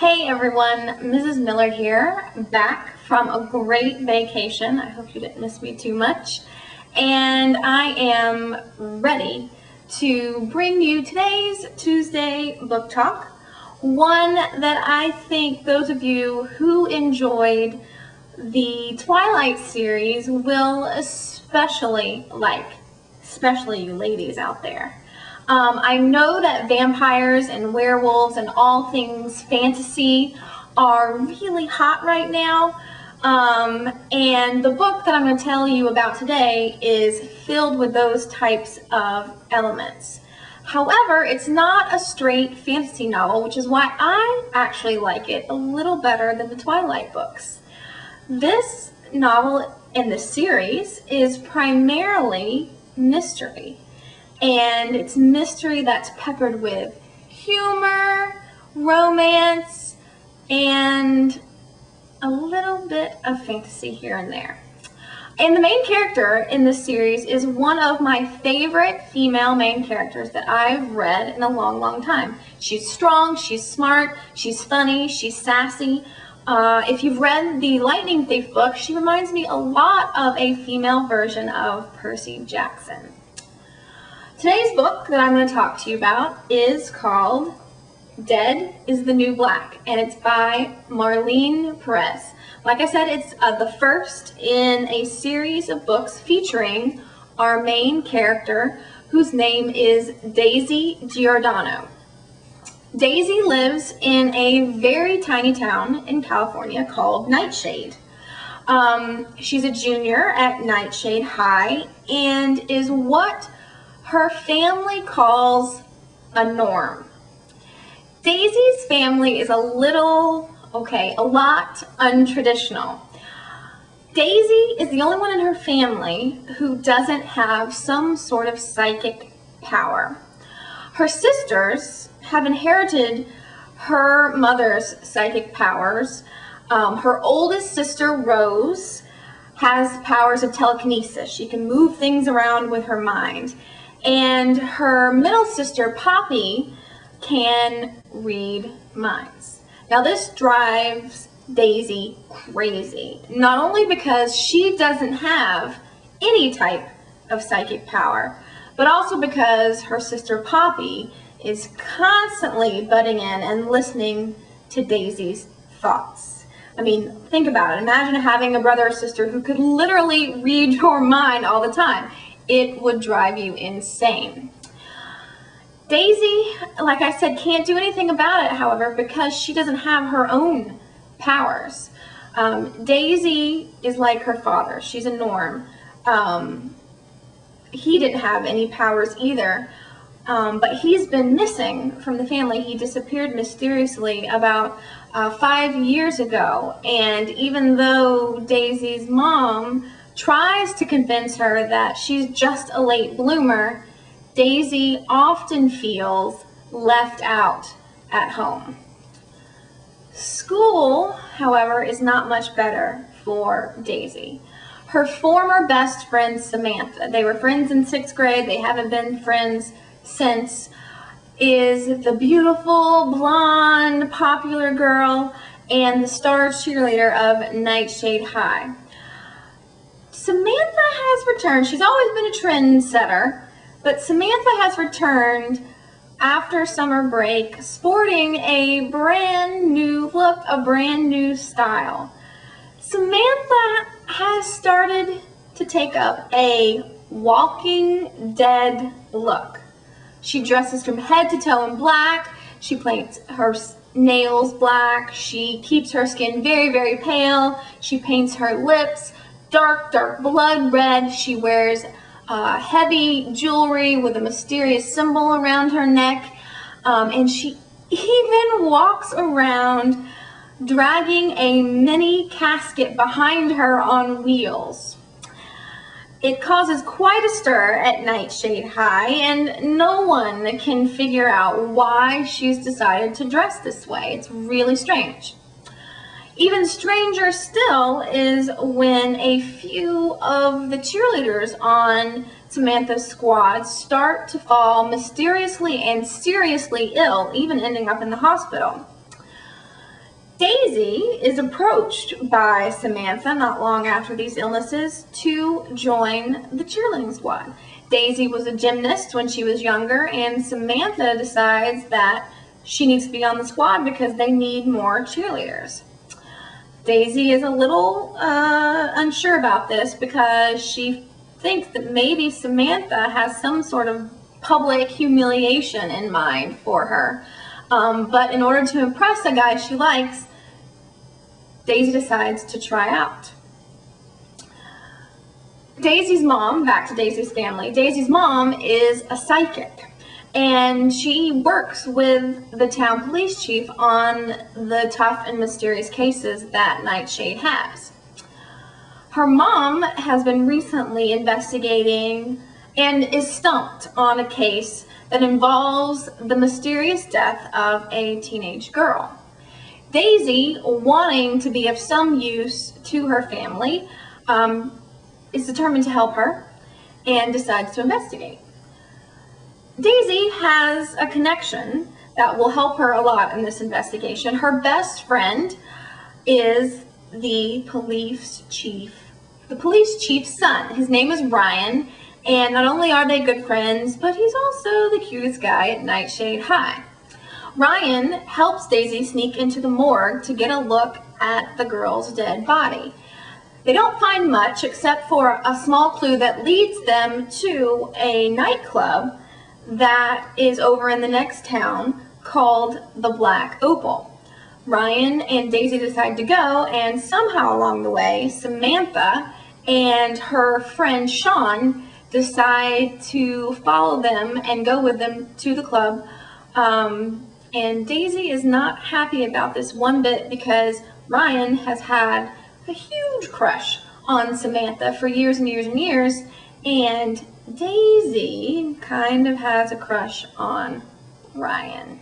Hey everyone, Mrs. Miller here, back from a great vacation. I hope you didn't miss me too much. And I am ready to bring you today's Tuesday book talk, one that I think those of you who enjoyed the Twilight series will especially like, especially you ladies out there. I know that vampires and werewolves and all things fantasy are really hot right now, and the book that I'm going to tell you about today is filled with those types of elements. However, it's not a straight fantasy novel, which is why I actually like it a little better than the Twilight books. This novel in the series is primarily mystery. And it's mystery that's peppered with humor, romance, and a little bit of fantasy here and there. And the main character in this series is one of my favorite female main characters that I've read in a long, long time. She's strong, she's smart, she's funny, she's sassy. If you've read the Lightning Thief book, she reminds me a lot of a female version of Percy Jackson. Today's book that I'm going to talk to you about is called Dead is the New Black, and it's by Marlene Perez. Like I said, it's the first in a series of books featuring our main character, whose name is Daisy Giordano. Daisy lives in a very tiny town in California called Nightshade. She's a junior at Nightshade High and is what her family calls a norm. Daisy's family is a lot untraditional. Daisy is the only one in her family who doesn't have some sort of psychic power. Her sisters have inherited her mother's psychic powers. Her oldest sister, Rose, has powers of telekinesis. She can move things around with her mind. And her middle sister, Poppy, can read minds. Now this drives Daisy crazy, not only because she doesn't have any type of psychic power, but also because her sister Poppy is constantly butting in and listening to Daisy's thoughts. I mean, think about it. Imagine having a brother or sister who could literally read your mind all the time. It would drive you insane. Daisy, like I said, can't do anything about it, however, because she doesn't have her own powers. Daisy is like her father. She's a norm. He didn't have any powers either, but he's been missing from the family. He disappeared mysteriously about 5 years ago, and even though Daisy's mom tries to convince her that she's just a late bloomer, Daisy often feels left out at home. School, however, is not much better for Daisy. Her former best friend, Samantha, they were friends in 6th grade, they haven't been friends since, is the beautiful, blonde, popular girl and the star cheerleader of Nightshade High. Samantha has returned. She's always been a trendsetter, but Samantha has returned after summer break sporting a brand new look, a brand new style. Samantha has started to take up a Walking Dead look. She dresses from head to toe in black. She paints her nails black. She keeps her skin very, very pale. She paints her lips dark blood red. She wears heavy jewelry with a mysterious symbol around her neck, and she even walks around dragging a mini casket behind her on wheels. It causes quite a stir at Nightshade High, and no one can figure out why she's decided to dress this way. It's really strange. Even stranger still is when a few of the cheerleaders on Samantha's squad start to fall mysteriously and seriously ill, even ending up in the hospital. Daisy is approached by Samantha not long after these illnesses to join the cheerleading squad. Daisy was a gymnast when she was younger, and Samantha decides that she needs to be on the squad because they need more cheerleaders. Daisy is a little unsure about this because she thinks that maybe Samantha has some sort of public humiliation in mind for her. But in order to impress a guy she likes, Daisy decides to try out. Daisy's mom, back to Daisy's family, Daisy's mom is a psychic, and she works with the town police chief on the tough and mysterious cases that Nightshade has. Her mom has been recently investigating and is stumped on a case that involves the mysterious death of a teenage girl. Daisy, wanting to be of some use to her family, is determined to help her and decides to investigate. Daisy has a connection that will help her a lot in this investigation. Her best friend is the police chief's son. His name is Ryan, and not only are they good friends, but he's also the cutest guy at Nightshade High. Ryan helps Daisy sneak into the morgue to get a look at the girl's dead body. They don't find much except for a small clue that leads them to a nightclub that is over in the next town called the Black Opal. Ryan and Daisy decide to go, and somehow along the way, Samantha and her friend Sean decide to follow them and go with them to the club. And Daisy is not happy about this one bit because Ryan has had a huge crush on Samantha for years and years and years, and Daisy kind of has a crush on Ryan.